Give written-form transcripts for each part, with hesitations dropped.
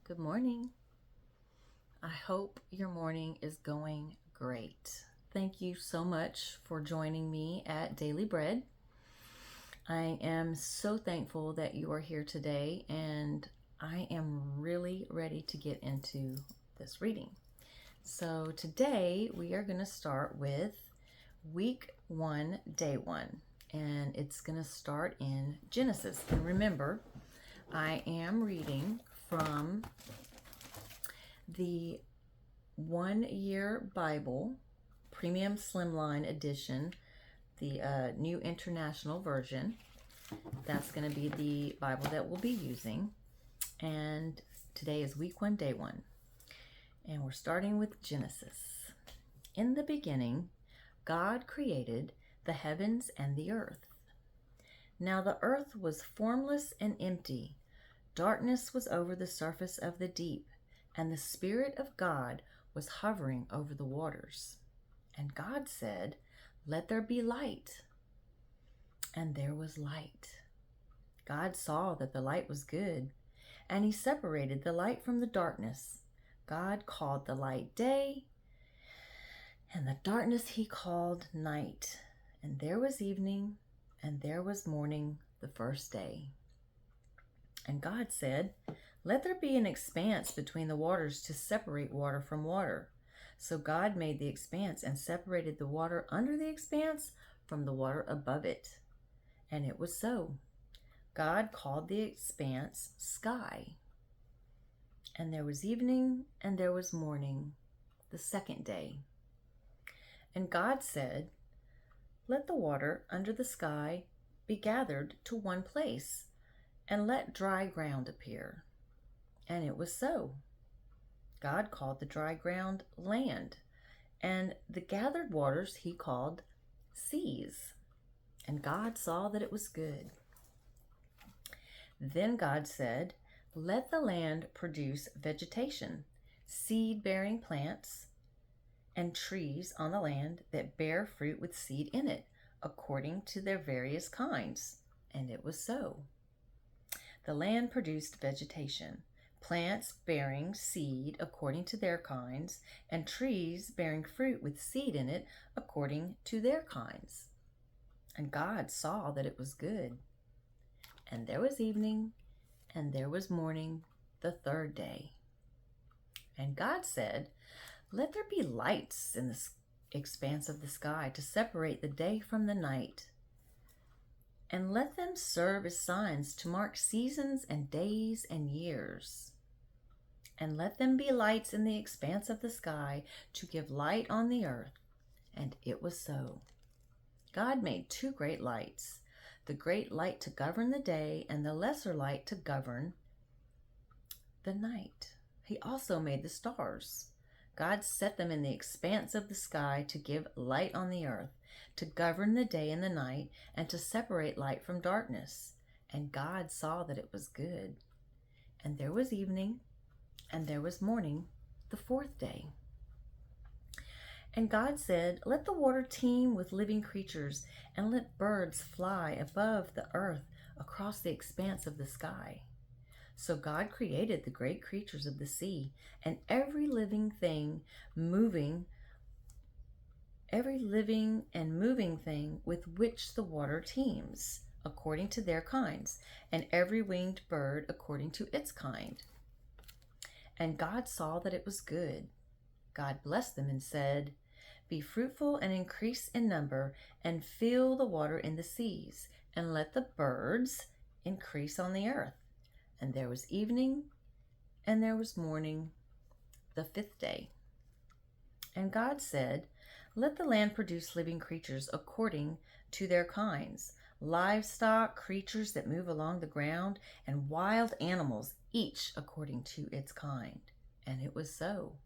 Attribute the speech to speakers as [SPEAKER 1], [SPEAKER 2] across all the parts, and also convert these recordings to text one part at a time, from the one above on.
[SPEAKER 1] Good morning. I hope your morning is going great. Thank you so much for joining me at Daily Bread. I am so thankful that you are here today, and I am really ready to get into this reading. So, today we are going to start with week 1, day 1, and it's going to start in Genesis. And remember, I am reading from the 1 Year Bible Premium Slimline Edition, the New International Version. That's going to be the Bible that we'll be using. And today is week 1, day 1. And we're starting with Genesis. In the beginning, God created the heavens and the earth. Now the earth was formless and empty. Darkness was over the surface of the deep, and the Spirit of God was hovering over the waters. And God said, "Let there be light." And there was light. God saw that the light was good, and he separated the light from the darkness. God called the light day, and the darkness he called night. And there was evening, and there was morning the first day. And God said, "Let there be an expanse between the waters to separate water from water." So God made the expanse and separated the water under the expanse from the water above it. And it was so. God called the expanse sky. And there was evening, and there was morning, the second day. And God said, "Let the water under the sky be gathered to one place, and let dry ground appear." And it was so. God called the dry ground land, and the gathered waters he called seas. And God saw that it was good. Then God said, "Let the land produce vegetation, seed-bearing plants, and trees on the land that bear fruit with seed in it, according to their various kinds." And it was so. The land produced vegetation, plants bearing seed according to their kinds, and trees bearing fruit with seed in it according to their kinds. And God saw that it was good. And there was evening, and there was morning, the third day. And God said, "Let there be lights in the expanse of the sky to separate the day from the night, and let them serve as signs to mark seasons and days and years. And let them be lights in the expanse of the sky to give light on the earth." And it was so. God made 2 great lights, the great light to govern the day, and the lesser light to govern the night. He also made the stars. God set them in the expanse of the sky to give light on the earth, to govern the day and the night, and to separate light from darkness. And God saw that it was good. And there was evening, and there was morning, the fourth day. And God said, "Let the water teem with living creatures, and let birds fly above the earth across the expanse of the sky." So God created the great creatures of the sea, and every living and moving thing with which the water teems, according to their kinds, and every winged bird according to its kind. And God saw that it was good. God blessed them and said, "Be fruitful and increase in number, and fill the water in the seas, and let the birds increase on the earth." And there was evening, and there was morning, the fifth day. And God said, "Let the land produce living creatures according to their kinds, livestock, creatures that move along the ground, and wild animals, each according to its kind." And it was so.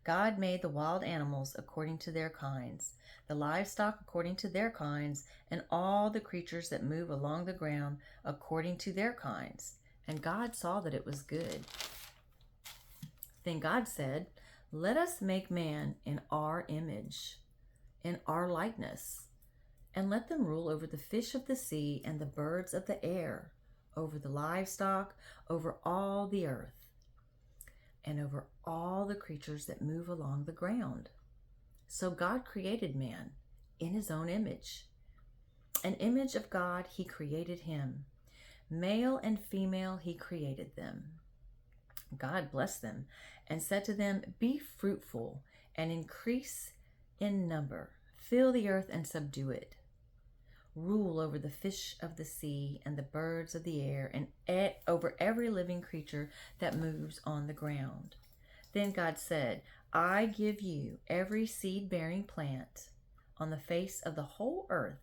[SPEAKER 1] God made the wild animals according to their kinds, the livestock according to their kinds, and all the creatures that move along the ground according to their kinds. And God saw that it was good. Then God said, "Let us make man in our image, in our likeness, and let them rule over the fish of the sea and the birds of the air, over the livestock, over all the earth, and over all the creatures that move along the ground. So God created man in his own image. An image of God he created him. Male and female he created them. God blessed them and said to them, "Be fruitful and increase in number. Fill the earth and subdue it. Rule over the fish of the sea and the birds of the air and over every living creature that moves on the ground." Then God said, "I give you every seed-bearing plant on the face of the whole earth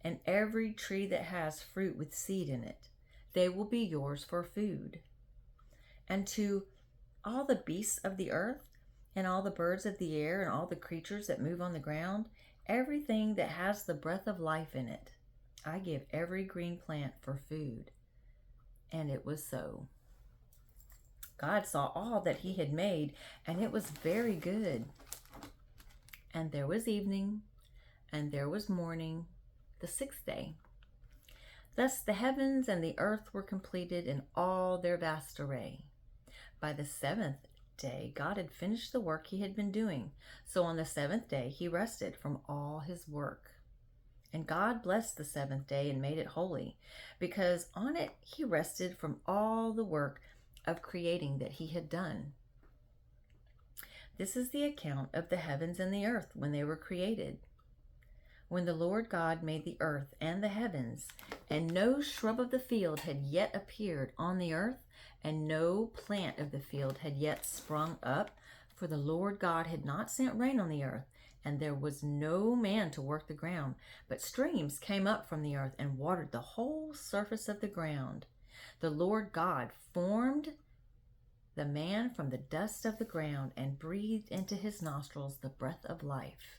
[SPEAKER 1] and every tree that has fruit with seed in it. They will be yours for food. And to all the beasts of the earth and all the birds of the air and all the creatures that move on the ground, everything that has the breath of life in it, I give every green plant for food." And it was so. God saw all that he had made, and it was very good. And there was evening, and there was morning, the sixth day. Thus the heavens and the earth were completed in all their vast array. By the seventh day, God had finished the work he had been doing. So on the seventh day, he rested from all his work. And God blessed the seventh day and made it holy, because on it he rested from all the work of creating that he had done. This is the account of the heavens and the earth when they were created. When the Lord God made the earth and the heavens, and no shrub of the field had yet appeared on the earth, and no plant of the field had yet sprung up, for the Lord God had not sent rain on the earth, and there was no man to work the ground, but streams came up from the earth and watered the whole surface of the ground. The Lord God formed the man from the dust of the ground and breathed into his nostrils the breath of life,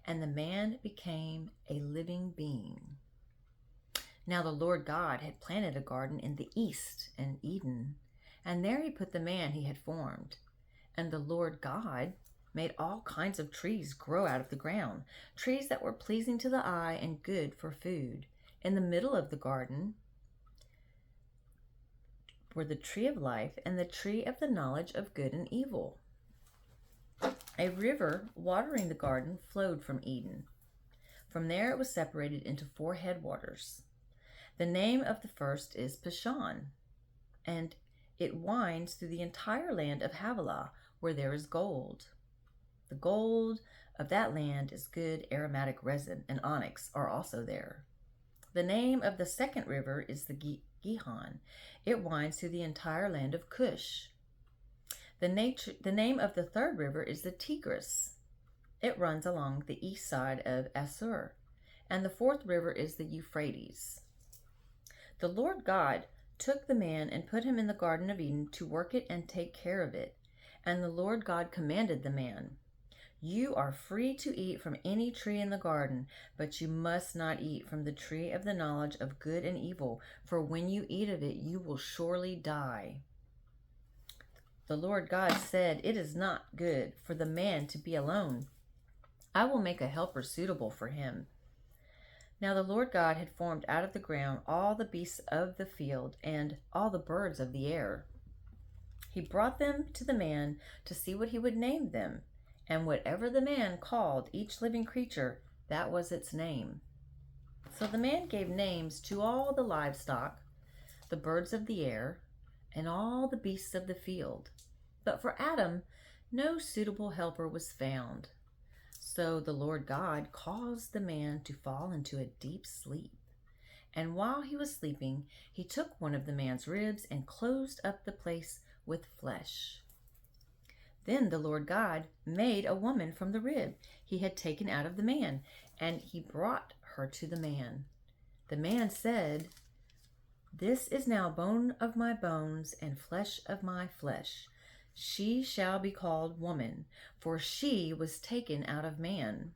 [SPEAKER 1] and the man became a living being. Now the Lord God had planted a garden in the east in Eden, and there he put the man he had formed. And the Lord God made all kinds of trees grow out of the ground, trees that were pleasing to the eye and good for food. In the middle of the garden were the tree of life and the tree of the knowledge of good and evil. A river watering the garden flowed from Eden. From there it was separated into 4 headwaters. The name of the first is Pishon, and it winds through the entire land of Havilah, where there is gold. The gold of that land is good aromatic resin, and onyx are also there. The name of the second river is the Gihon. It winds through the entire land of Cush. The name of the third river is the Tigris. It runs along the east side of Assur. And the fourth river is the Euphrates. The Lord God took the man and put him in the Garden of Eden to work it and take care of it. And the Lord God commanded the man, "You are free to eat from any tree in the garden, but you must not eat from the tree of the knowledge of good and evil, for when you eat of it, you will surely die." The Lord God said, "It is not good for the man to be alone. I will make a helper suitable for him." Now the Lord God had formed out of the ground all the beasts of the field and all the birds of the air. He brought them to the man to see what he would name them, and whatever the man called each living creature, that was its name. So the man gave names to all the livestock, the birds of the air, and all the beasts of the field. But for Adam, no suitable helper was found. So the Lord God caused the man to fall into a deep sleep. And while he was sleeping, he took one of the man's ribs and closed up the place with flesh. Then the Lord God made a woman from the rib he had taken out of the man, and he brought her to the man. The man said, "This is now bone of my bones and flesh of my flesh. She shall be called woman, for she was taken out of man.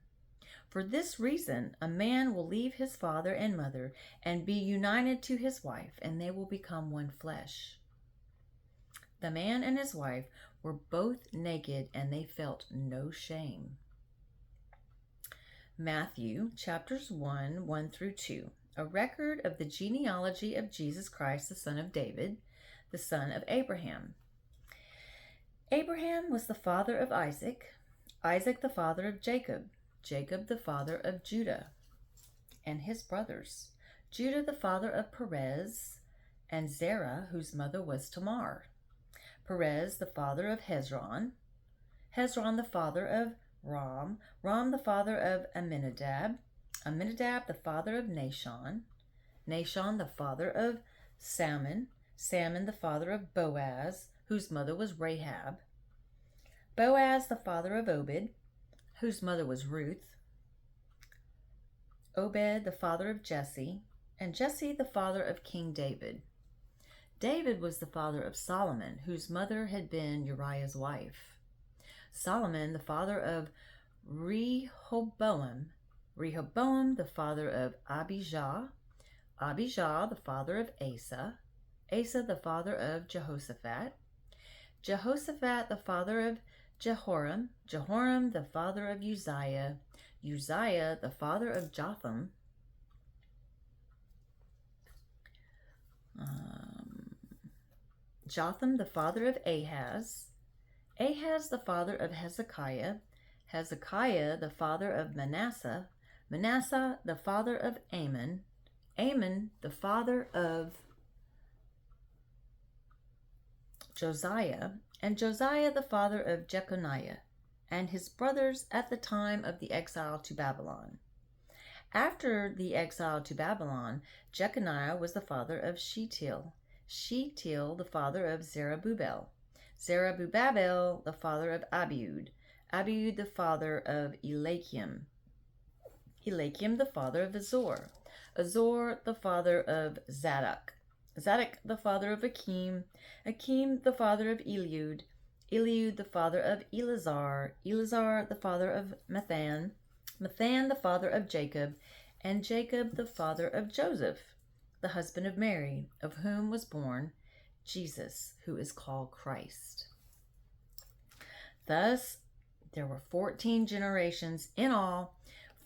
[SPEAKER 1] For this reason, a man will leave his father and mother and be united to his wife, and they will become one flesh." The man and his wife were both naked, and they felt no shame. Matthew chapters 1 through 2. A record of the genealogy of Jesus Christ, the son of David, the son of Abraham. Abraham was the father of Isaac, Isaac the father of Jacob, Jacob the father of Judah and his brothers, Judah the father of Perez, and Zerah, whose mother was Tamar. Perez the father of Hezron, Hezron the father of Ram, Ram the father of Amminadab, Amminadab the father of Nahshon, Nahshon the father of Salmon, Salmon the father of Boaz, whose mother was Rahab, Boaz the father of Obed, whose mother was Ruth, Obed the father of Jesse, and Jesse the father of King David. David was the father of Solomon, whose mother had been Uriah's wife. Solomon the father of Rehoboam, Rehoboam the father of Abijah, Abijah the father of Asa, Asa the father of Jehoshaphat, Jehoshaphat the father of Jehoram, Jehoram the father of Uzziah, Uzziah the father of Jotham, Jotham the father of Ahaz, Ahaz the father of Hezekiah, Hezekiah the father of Manasseh, Manasseh the father of Amon, Amon the father of Josiah, and Josiah the father of Jeconiah, and his brothers at the time of the exile to Babylon. After the exile to Babylon, Jeconiah was the father of Shealtiel, Shealtiel the father of Zerubbabel, Zerubbabel the father of Abiud, Abiud the father of Elakim, Elakim the father of Azor, Azor the father of Zadok, Zadok the father of Akim, Akim the father of Eliud, Eliud the father of Eleazar, Eleazar the father of Mathan, Mathan the father of Jacob, and Jacob the father of Joseph, the husband of Mary, of whom was born Jesus, who is called Christ. Thus, there were 14 generations in all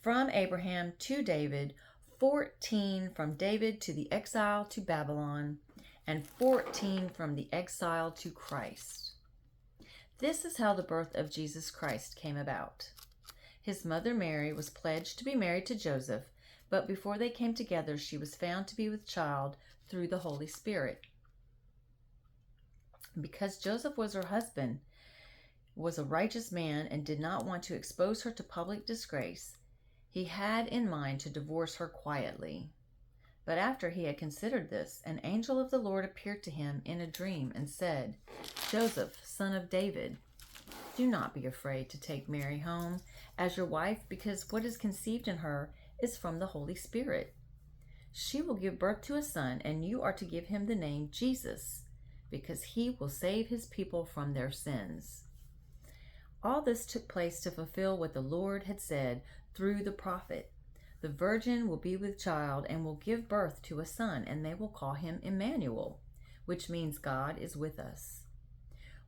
[SPEAKER 1] from Abraham to David, 14 from David to the exile to Babylon, and 14 from the exile to Christ. This is how the birth of Jesus Christ came about. His mother Mary was pledged to be married to Joseph, but before they came together, she was found to be with child through the Holy Spirit. Because Joseph was her husband, was a righteous man, and did not want to expose her to public disgrace, he had in mind to divorce her quietly. But after he had considered this, an angel of the Lord appeared to him in a dream and said, Joseph, son of David, do not be afraid to take Mary home as your wife, because what is conceived in her is from the Holy Spirit. She will give birth to a son, and you are to give him the name Jesus, because he will save his people from their sins. All this took place to fulfill what the Lord had said through the prophet. The virgin will be with child and will give birth to a son, and they will call him Emmanuel, which means God is with us.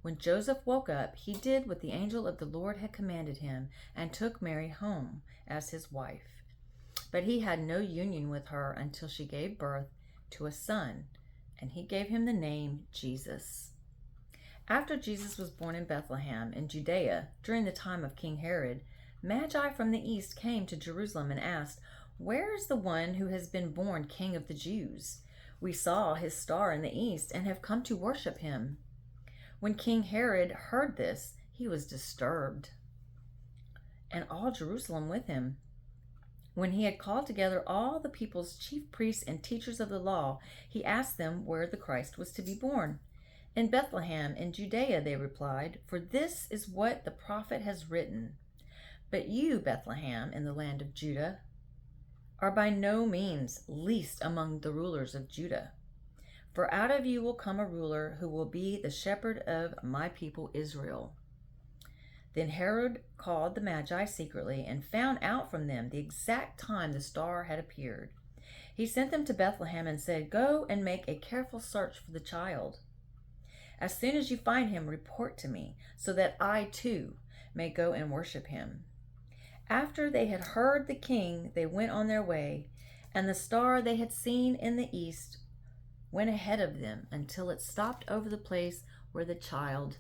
[SPEAKER 1] When Joseph woke up, he did what the angel of the Lord had commanded him and took Mary home as his wife. But he had no union with her until she gave birth to a son, and he gave him the name Jesus. After Jesus was born in Bethlehem in Judea during the time of King Herod, Magi from the east came to Jerusalem and asked, Where is the one who has been born King of the Jews? We saw his star in the east and have come to worship him. When King Herod heard this, he was disturbed, and all Jerusalem with him. When he had called together all the people's chief priests and teachers of the law, he asked them where the Christ was to be born. In Bethlehem, in Judea, they replied, for this is what the prophet has written. But you, Bethlehem, in the land of Judah, are by no means least among the rulers of Judah. For out of you will come a ruler who will be the shepherd of my people Israel. Then Herod called the Magi secretly and found out from them the exact time the star had appeared. He sent them to Bethlehem and said, Go and make a careful search for the child. As soon as you find him, report to me, so that I too may go and worship him. After they had heard the king, they went on their way, and the star they had seen in the east went ahead of them until it stopped over the place where the child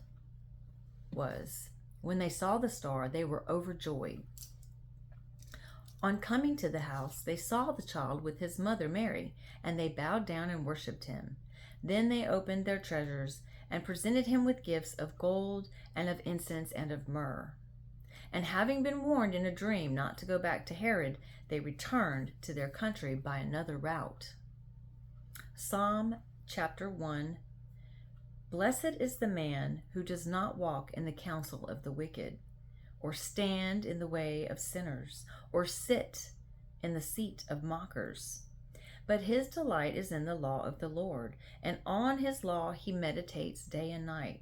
[SPEAKER 1] was. When they saw the star, they were overjoyed. On coming to the house, they saw the child with his mother Mary, and they bowed down and worshipped him. Then they opened their treasures and presented him with gifts of gold and of incense and of myrrh. And having been warned in a dream not to go back to Herod, they returned to their country by another route. Psalm chapter 1. Blessed is the man who does not walk in the counsel of the wicked, or stand in the way of sinners, or sit in the seat of mockers. But his delight is in the law of the Lord, and on his law he meditates day and night.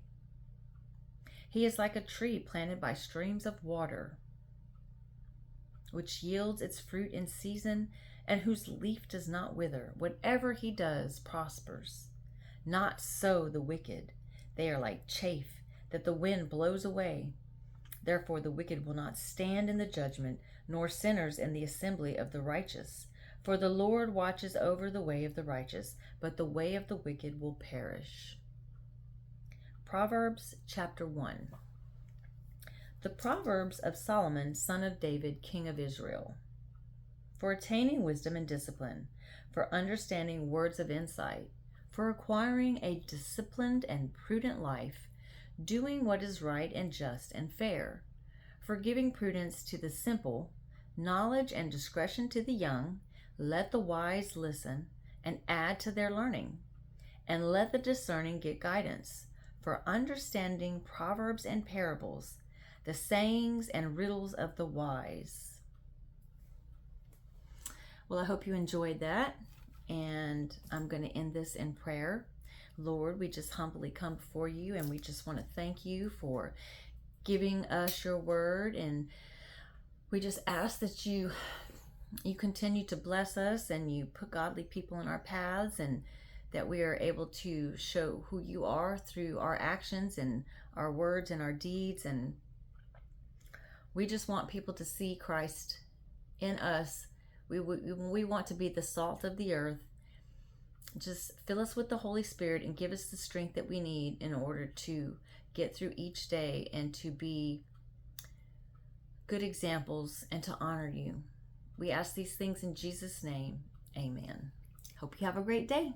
[SPEAKER 1] He is like a tree planted by streams of water, which yields its fruit in season, and whose leaf does not wither. Whatever he does prospers. Not so the wicked. They are like chaff that the wind blows away. Therefore the wicked will not stand in the judgment, nor sinners in the assembly of the righteous. For the Lord watches over the way of the righteous, but the way of the wicked will perish. Proverbs chapter 1. The Proverbs of Solomon, son of David, king of Israel. For attaining wisdom and discipline, for understanding words of insight, for acquiring a disciplined and prudent life, doing what is right and just and fair, for giving prudence to the simple, knowledge and discretion to the young. Let the wise listen and add to their learning, and let the discerning get guidance, for understanding proverbs and parables, the sayings and riddles of the wise. Well, I hope you enjoyed that, and I'm going to end this in prayer. Lord, we just humbly come before you, and we just want to thank you for giving us your word, and we just ask that you continue to bless us, and you put godly people in our paths, and that we are able to show who you are through our actions and our words and our deeds. And we just want people to see Christ in us. We want to be the salt of the earth. Just fill us with the Holy Spirit and give us the strength that we need in order to get through each day and to be good examples and to honor you. We ask these things in Jesus' name. Amen. Hope you have a great day.